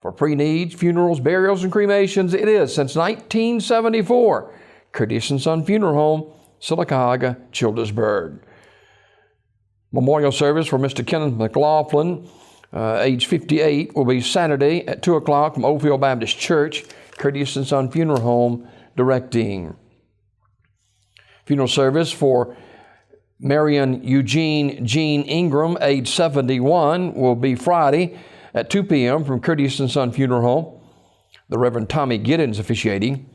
For pre-needs, funerals, burials, and cremations, it is since 1974. Curtis & Son Funeral Home, Sylacauga, Childersburg. Memorial service for Mr. Kenneth McLaughlin, age 58, will be Saturday at 2 o'clock from Oakville Baptist Church, Curtis & Son Funeral Home, directing. Funeral service for Marion Eugene Jean Ingram, age 71, will be Friday at 2 p.m. from Curtis & Son Funeral Home. The Reverend Tommy Giddens officiating.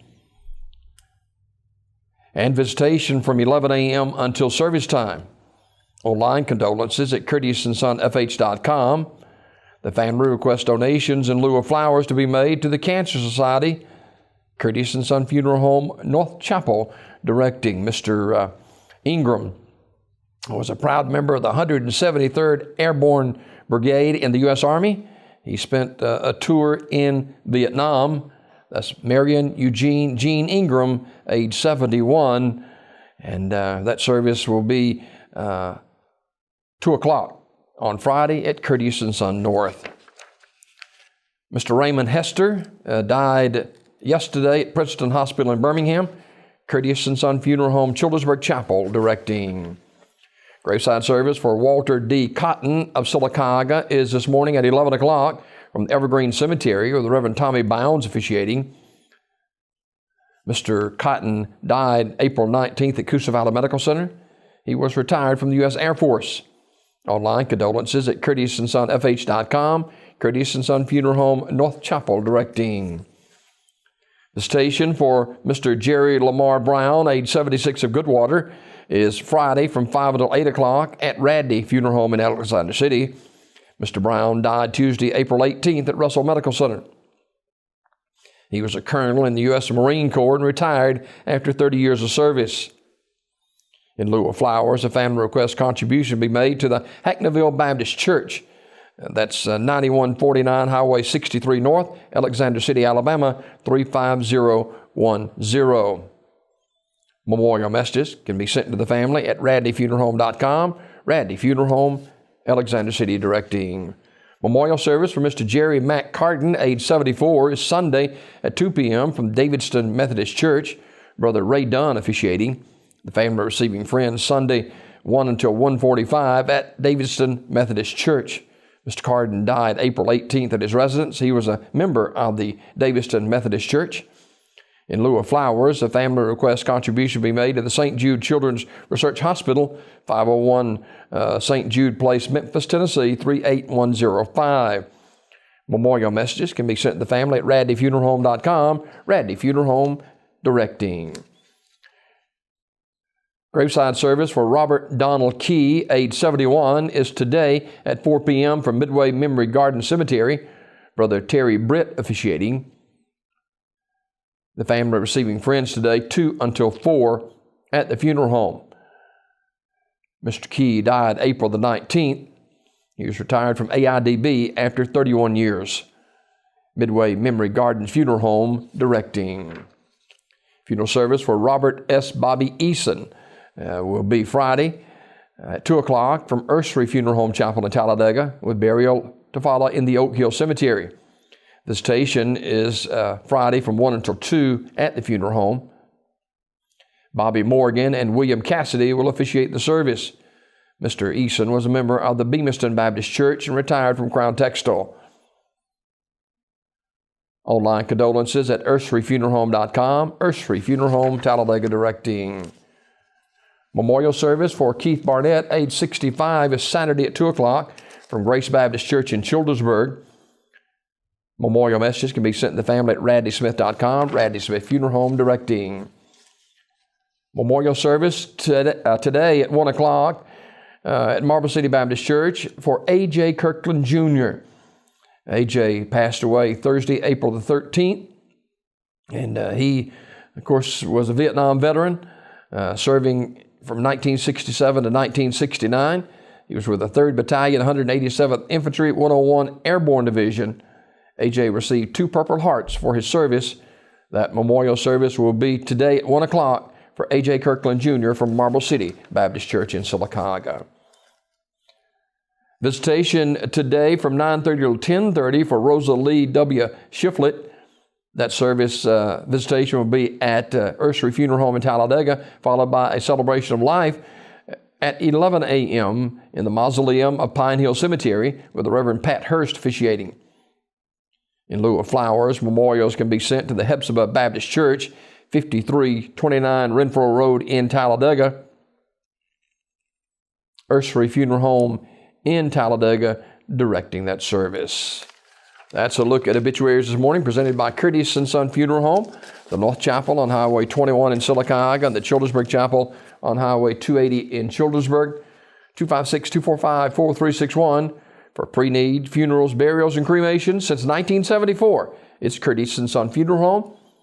And visitation from 11 a.m. until service time. Online condolences at curtissonsonfh.com. The family requests donations in lieu of flowers to be made to the Cancer Society. Curtis & Son Funeral Home, North Chapel, directing. Mr. Ingram was a proud member of the 173rd Airborne Brigade in the U.S. Army. He spent a tour in Vietnam. That's Marion Eugene Jean Ingram, age 71. And that service will be 2 o'clock on Friday at Curtis & Son North. Mr. Raymond Hester died yesterday at Princeton Hospital in Birmingham. Curtis & Son Funeral Home, Childersburg Chapel, directing. Graveside service for Walter D. Cotton of Sylacauga is this morning at 11 o'clock from Evergreen Cemetery, with the Reverend Tommy Bounds officiating. Mr. Cotton died April 19th at Coosa Valley Medical Center. He was retired from the U.S. Air Force. Online condolences at curtissonsonfh.com. Curtis & Son Funeral Home, North Chapel, directing. The station for Mr. Jerry Lamar Brown, age 76, of Goodwater, is Friday from 5 until 8 o'clock at Radney Funeral Home in Alexander City. Mr. Brown died Tuesday, April 18th at Russell Medical Center. He was a colonel in the U.S. Marine Corps and retired after 30 years of service. In lieu of flowers, a family request contribution be made to the Hackneyville Baptist Church. That's 9149 Highway 63 North, Alexander City, Alabama, 35010. Memorial messages can be sent to the family at radneyfuneralhome.com. Radney Funeral Home, Alexander City, directing. Memorial service for Mr. Jerry Mack Carden, age 74, is Sunday at 2 p.m. from Davidston Methodist Church. Brother Ray Dunn officiating. The family receiving friends Sunday 1 until 1:45 at Davidston Methodist Church. Mr. Carden died April 18th at his residence. He was a member of the Davidston Methodist Church. In lieu of flowers, a family request contribution be made to the St. Jude Children's Research Hospital, 501 St. Jude Place, Memphis, Tennessee, 38105. Memorial messages can be sent to the family at radneyfuneralhome.com. Radney Funeral Home, directing. Graveside service for Robert Donald Key, age 71, is today at 4 p.m. from Midway Memory Garden Cemetery. Brother Terry Britt officiating. The family receiving friends today 2 until 4 at the funeral home. Mr. Key died April the 19th. He was retired from AIDB after 31 years. Midway Memory Gardens Funeral Home, directing. Funeral service for Robert S. Bobby Eason will be Friday at 2 o'clock from Ursery Funeral Home Chapel in Talladega, with burial to follow in the Oak Hill Cemetery. The station is Friday from 1 until 2 at the funeral home. Bobby Morgan and William Cassidy will officiate the service. Mr. Eason was a member of the Beamiston Baptist Church and retired from Crown Textile. Online condolences at urseryfuneralhome.com. Ursery Funeral Home, Talladega, directing. Memorial service for Keith Barnett, age 65, is Saturday at 2 o'clock from Grace Baptist Church in Childersburg. Memorial messages can be sent to the family at radneysmith.com. Radney Smith Funeral Home, directing. Memorial service today at 1 o'clock at Marble City Baptist Church for A.J. Kirkland Jr. A.J. passed away Thursday, April the 13th. And he, of course, was a Vietnam veteran, serving from 1967 to 1969. He was with the 3rd Battalion, 187th Infantry, 101 Airborne Division. A.J. received 2 Purple Hearts for his service. That memorial service will be today at 1 o'clock for A.J. Kirkland Jr. from Marble City Baptist Church in Sylacauga. Visitation today from 9:30 to 10:30 for Rosa Lee W. Shiflett. That service visitation will be at Ursery Funeral Home in Talladega, followed by a celebration of life at 11 a.m. in the mausoleum of Pine Hill Cemetery with the Reverend Pat Hurst officiating. In lieu of flowers, memorials can be sent to the Hepzibah Baptist Church, 5329 Renfro Road in Talladega. Ursery Funeral Home in Talladega directing that service. That's a look at obituaries this morning, presented by Curtis & Son Funeral Home, the North Chapel on Highway 21 in Sylacauga, and the Childersburg Chapel on Highway 280 in Childersburg. 256-245-4361 for pre-need funerals, burials, and cremations since 1974. It's Curtis & Son Funeral Home.